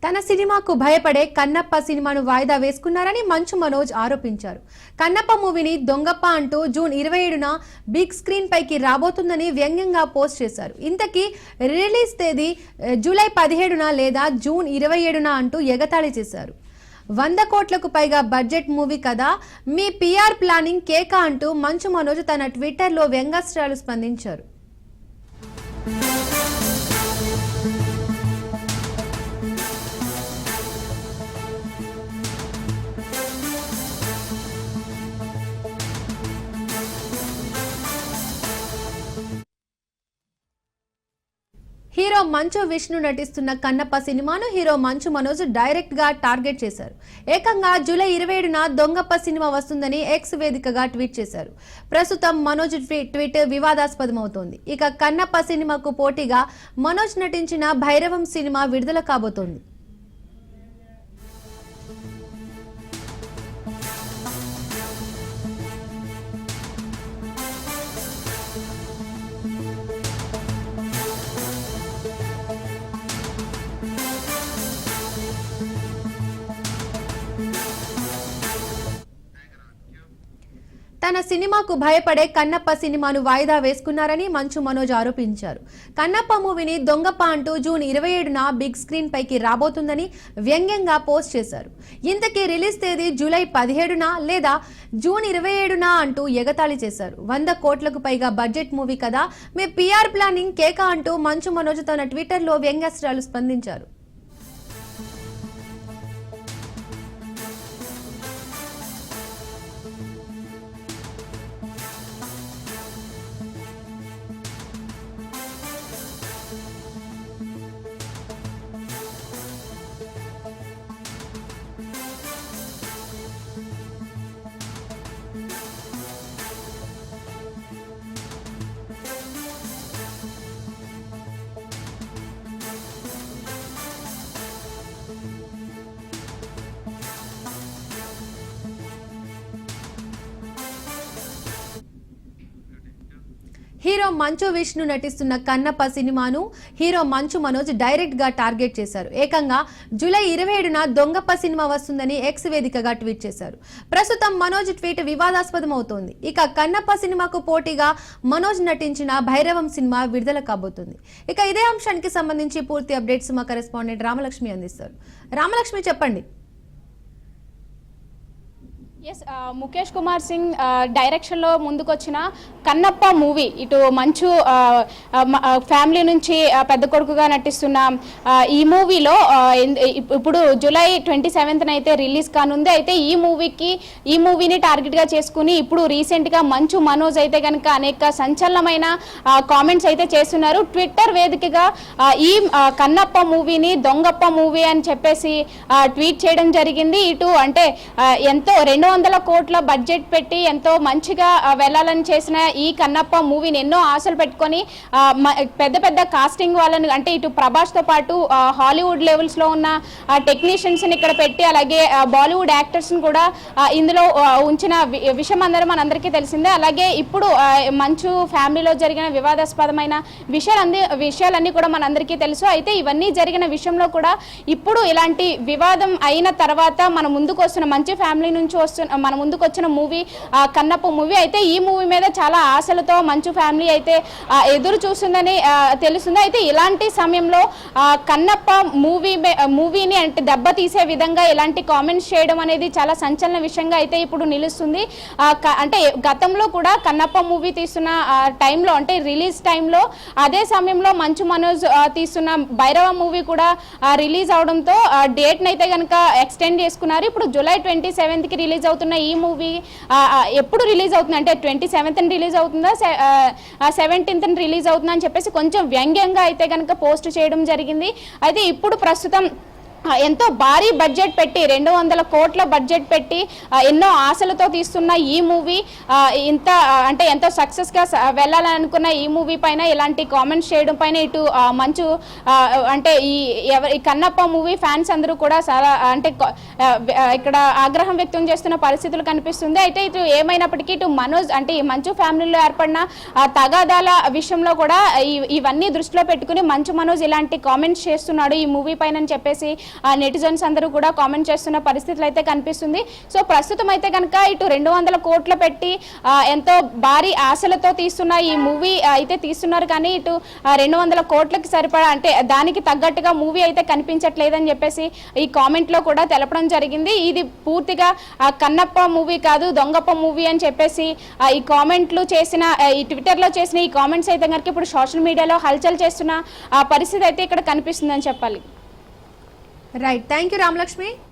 తన సినిమాకు భయపడే కన్నప్ప సినిమాను వాయిదా వేసుకున్నారని మంచు మనోజ్ ఆరోపించారు. కన్నప్ప మూవీని దొంగప్ప అంటూ జూన్ 27న బిగ్ స్క్రీన్ పైకి రాబోతుందని వ్యంగ్యంగా పోస్ట్ చేశారు. ఇంతకీ రిలీజ్ తేదీ జూలై 17న లేదా జూన్ 27న అంటూ ఎగతాళి చేశారు. 100 కోట్లకు పైగా బడ్జెట్ మూవీ కదా, మీ పిఆర్ ప్లానింగ్ కేక అంటూ మంచు మనోజ్ తన ట్విట్టర్లో వ్యంగ్యాస్త్రాలు స్పందించారు. హీరో మంచు విష్ణు నటిస్తున్న కన్నప్ప సినిమాను హీరో మంచు మనోజ్ డైరెక్ట్ గా టార్గెట్ చేశారు. ఏకంగా జూలై 27న దొంగప్ప సినిమా వస్తుందని ఎక్స్ వేదికగా ట్వీట్ చేశారు. ప్రస్తుతం మనోజ్ ట్వీట్ వివాదాస్పదమవుతోంది. ఇక కన్నప్ప సినిమాకు పోటీగా మనోజ్ నటించిన భైరవం సినిమా విడుదల కాబోతోంది. తన సినిమాకు భయపడే కన్నప్ప సినిమాను వాయిదా వేసుకున్నారని మంచు మనోజ్ ఆరోపించారు. కన్నప్ప మూవీని దొంగప్ప అంటూ జూన్ 27న బిగ్ స్క్రీన్ పైకి రాబోతుందని వ్యంగ్యంగా పోస్ట్ చేశారు. ఇంతకీ రిలీజ్ తేదీ జూలై 17న లేదా జూన్ 27న అంటూ ఎగతాళి చేశారు. 100 కోట్లకు పైగా బడ్జెట్ మూవీ కదా, మీ పిఆర్ ప్లానింగ్ కేక అంటూ మంచు మనోజ్ తన ట్విట్టర్లో వ్యంగ్యాస్త్రాలు స్పందించారు. హీరో మంచు విష్ణు నటిస్తున్న కన్నప్ప సినిమాను హీరో మంచు మనోజ్ డైరెక్ట్ గా టార్గెట్ చేశారు. ఏకంగా జూలై 27న దొంగప్ప సినిమా వస్తుందని ఎక్స్ వేదికగా ట్వీట్ చేశారు. ప్రస్తుతం మనోజ్ ట్వీట్ వివాదాస్పదమవుతోంది. ఇక కన్నప్ప సినిమాకు పోటీగా మనోజ్ నటించిన భైరవం సినిమా విడుదల కాబోతుంది. ఇక ఇదే అంశానికి సంబంధించి పూర్తి అప్డేట్స్ మా కరెస్పాండెంట్ రామలక్ష్మి అందిస్తారు. రామలక్ష్మి, చెప్పండి. ఎస్, ముఖేష్ కుమార్ సింగ్ డైరెక్షన్లో ముందుకొచ్చిన కన్నప్ప మూవీ, ఇటు మంచు ఫ్యామిలీ నుంచి పెద్ద కొడుకుగా నటిస్తున్న ఈ మూవీలో ఇప్పుడు జూలై 27న అయితే రిలీజ్ కానుంది. అయితే ఈ మూవీని టార్గెట్గా చేసుకుని ఇప్పుడు రీసెంట్గా మంచు మనోజ్ అయితే కనుక అనేక సంచలనమైన కామెంట్స్ అయితే చేస్తున్నారు. ట్విట్టర్ వేదికగా ఈ కన్నప్ప మూవీని దొంగప్ప మూవీ అని చెప్పేసి ట్వీట్ చేయడం జరిగింది. ఇటు అంటే ఎంతో 200 కోట్ల బడ్జెట్ పెట్టి ఎంతో మంచిగా వెళ్ళాలని చేసిన ఈ కన్నప్ప మూవీని ఎన్నో ఆశలు పెట్టుకొని పెద్ద పెద్ద కాస్టింగ్ వాళ్ళని, అంటే ఇటు ప్రభాస్తో పాటు హాలీవుడ్ లెవెల్స్లో ఉన్న టెక్నీషియన్స్ని ఇక్కడ పెట్టి అలాగే బాలీవుడ్ యాక్టర్స్ని కూడా ఇందులో ఉంచిన విషయం మనందరికీ తెలిసిందే. అలాగే ఇప్పుడు మంచు ఫ్యామిలీలో జరిగిన వివాదాస్పదమైన విషయాలన్నీ కూడా మనందరికీ తెలుసు. అయితే ఇవన్నీ జరిగిన విషయంలో కూడా ఇప్పుడు ఇలాంటి వివాదం అయిన తర్వాత మన ముందుకు వస్తున్న మంచు ఫ్యామిలీ నుంచి మన ముందుకు వచ్చిన మూవీ కన్నప్ప మూవీ. అయితే ఈ మూవీ మీద చాలా ఆశలతో మంచు ఫ్యామిలీ ఎదురు చూస్తుందని తెలుస్తుంది. అయితే ఇలాంటి సమయంలో కన్నప్ప మూవీని అంటే దెబ్బతీసే విధంగా ఇలాంటి కామెంట్స్ చేయడం అనేది చాలా సంచలన విషయంగా అయితే ఇప్పుడు నిలుస్తుంది. అంటే గతంలో కూడా కన్నప్ప మూవీ తీస్తున్న టైంలో, అంటే రిలీజ్ టైంలో అదే సమయంలో మంచు మనోజ్ తీస్తున్న భైరవ మూవీ కూడా రిలీజ్ అవడంతో డేట్ని అయితే కనుక ఎక్స్టెండ్ చేసుకున్నారు. ఇప్పుడు జూలై 27కి రిలీజ్ అవుతున్న ఈ మూవీ ఎప్పుడు రిలీజ్ అవుతుంది అంటే 27th రిలీజ్ అవుతుందా 17th రిలీజ్ అవుతుందా అని చెప్పేసి కొంచెం వ్యంగ్యంగా అయితే కనుక పోస్ట్ చేయడం జరిగింది. అయితే ఇప్పుడు ప్రస్తుతం ఎంతో భారీ బడ్జెట్ పెట్టి 200 కోట్ల బడ్జెట్ పెట్టి ఎన్నో ఆశలతో తీస్తున్న ఈ మూవీ ఇంత అంటే ఎంతో సక్సెస్గా వెళ్ళాలని అనుకున్న ఈ మూవీ పైన ఇలాంటి కామెంట్స్ చేయడం పైన ఇటు మంచు అంటే ఈ కన్నప్ప మూవీ ఫ్యాన్స్ అందరూ కూడా చాలా అంటే ఇక్కడ ఆగ్రహం వ్యక్తం చేస్తున్న పరిస్థితులు కనిపిస్తుంది. అయితే ఇటు ఏమైనప్పటికీ ఇటు మనోజ్ అంటే ఈ మంచు ఫ్యామిలీలో ఏర్పడిన తగాదాల విషయంలో కూడా ఇవన్నీ దృష్టిలో పెట్టుకుని మంచు మనోజ్ ఇలాంటి కామెంట్స్ చేస్తున్నాడు ఈ మూవీ పైన అని చెప్పేసి నెటిజన్స్ అందరూ కూడా కామెంట్ చేస్తున్న పరిస్థితులు అయితే కనిపిస్తుంది. సో ప్రస్తుతం అయితే కనుక ఇటు 200 కోట్లు పెట్టి ఎంతో భారీ ఆశలతో తీస్తున్న ఈ మూవీ అయితే తీస్తున్నారు, కానీ ఇటు 200 కోట్లకి సరిపడా అంటే దానికి తగ్గట్టుగా మూవీ అయితే కనిపించట్లేదని చెప్పేసి ఈ కామెంట్ లో కూడా తెలపడం జరిగింది. ఇది పూర్తిగా కన్నప్ప మూవీ కాదు, దొంగప్ప మూవీ అని చెప్పేసి ఈ కామెంట్లు చేసిన ఈ ట్విట్టర్ లో చేసిన ఈ కామెంట్స్ అయితే కనుక ఇప్పుడు సోషల్ మీడియాలో హల్చల్ చేస్తున్న పరిస్థితి అయితే ఇక్కడ కనిపిస్తుందని చెప్పాలి. Right, thank you Ramalakshmi.